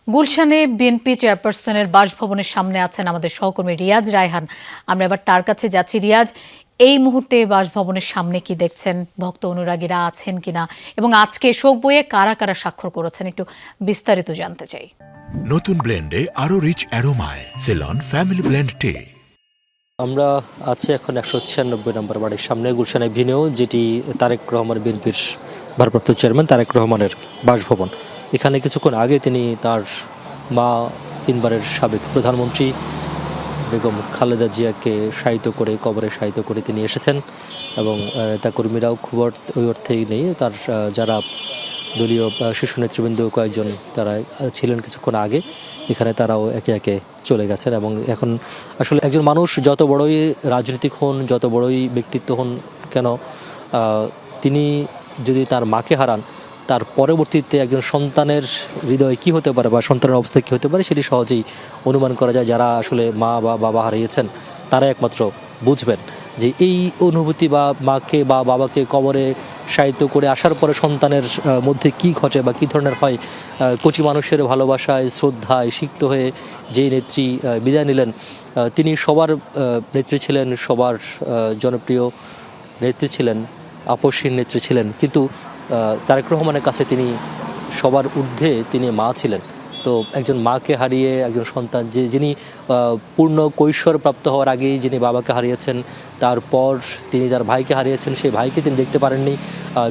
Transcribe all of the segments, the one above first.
গুলশানে বিএনপি চেয়ারপারসনের বাসভবনের সামনে আছেন আমাদের সহকর্মী রিয়াজ রায়হান। আমরা এবার তার কাছে যাচ্ছি। রিয়াজ, এই মুহূর্তে বাসভবনের সামনে কি দেখছেন? ভক্ত অনুরাগীরা আছেন কিনা এবং আজকে শোক বইয়ে কারা কারা স্বাক্ষর করেছেন একটু বিস্তারিত জানতে চাই। নতুন ব্লেন্ডে আরো রিচ অ্যারোমায় সেলন ফ্যামিলি ব্লেন্ড টে। আমরা আছি এখন 196 নম্বর বাড়ির সামনে গুলশানে ভিনেও, যেটি তারেক রহমান বিএনপির ভারপ্রাপ্ত চেয়ারম্যান তারেক রহমানের বাসভবন। এখানে কিছুক্ষণ আগে তিনি তার মা, তিনবারের সাবেক প্রধানমন্ত্রী বেগম খালেদা জিয়াকে শায়িত করে, কবরে শায়িত করে তিনি এসেছেন এবং নেতাকর্মীরাও খুব ওই অর্থেই নেই, তার যারা দলীয় শীর্ষ নেতৃবৃন্দ কয়েকজন তারা ছিলেন কিছুক্ষণ আগে এখানে, তারাও একে একে চলে গেছেন। এবং এখন আসলে একজন মানুষ যত বড়ই রাজনীতিক হন, যত বড়ই ব্যক্তিত্ব হন কেন, তিনি যদি তার মাকে হারান, তার পরবর্তীতে একজন সন্তানের হৃদয়ে কী হতে পারে বা সন্তানের অবস্থা কী হতে পারে সেটি সহজেই অনুমান করা যায়। যারা আসলে মা বা বাবা হারিয়েছেন তারা একমাত্র বুঝবেন যে এই অনুভূতি, বা মাকে বা বাবাকে কবরে শায়িত করে আসার পরে সন্তানের মধ্যে কি ঘটে বা কী ধরনের হয়। কোটি মানুষের ভালোবাসায়, শ্রদ্ধায় সিক্ত হয়ে যেই নেত্রী বিদায় নিলেন, তিনি সবার নেত্রী ছিলেন, সবার জনপ্রিয় নেত্রী ছিলেন, আপসহীন নেত্রী ছিলেন। কিন্তু তারেক রহমানের কাছে তিনি সবার ঊর্ধ্বে, তিনি মা ছিলেন। তো একজন মাকে হারিয়ে একজন সন্তান, যিনি পূর্ণ কৈশোর প্রাপ্ত হওয়ার আগেই যিনি বাবাকে হারিয়েছেন, তারপর তিনি তার ভাইকে হারিয়েছেন, সেই ভাইকে তিনি দেখতে পারেননি,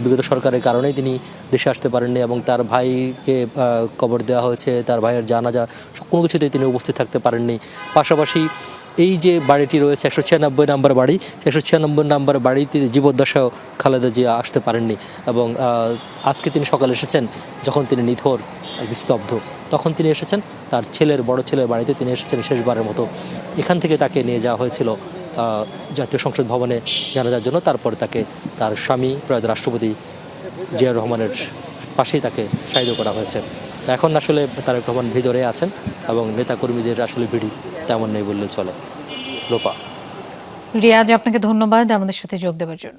বিগত সরকারের কারণেই তিনি দেশে আসতে পারেননি এবং তার ভাইকে কবর দেওয়া হয়েছে, তার ভাইয়ের জানাজা কোনো কিছুতে তিনি উপস্থিত থাকতে পারেননি। পাশাপাশি এই যে বাড়িটি রয়েছে 196 নম্বর বাড়ি, 196 নম্বর বাড়িতে জীবদ্দশাও খালেদা জিয়া আসতে পারেননি এবং আজকে তিনি সকালে এসেছেন যখন তিনি নিথর স্তব্ধ, তখন তিনি এসেছেন তার বড় ছেলের বাড়িতে তিনি এসেছেন শেষবারের মতো। এখান থেকে তাকে নিয়ে যাওয়া হয়েছিল জাতীয় সংসদ ভবনে জানাজার জন্য। তারপর তাকে তার স্বামী প্রয়াত রাষ্ট্রপতি জিয়া রহমানের পাশেই তাকে শায়িত করা হয়েছে। এখন আসলে তারেক রহমান ভিতরে আছেন এবং নেতাকর্মীদের আসলে ভিড়ি তেমন নেই বললে চলে। লোপা। রিয়াজ, আপনাকে ধন্যবাদ আমাদের সাথে যোগ দেওয়ার জন্য।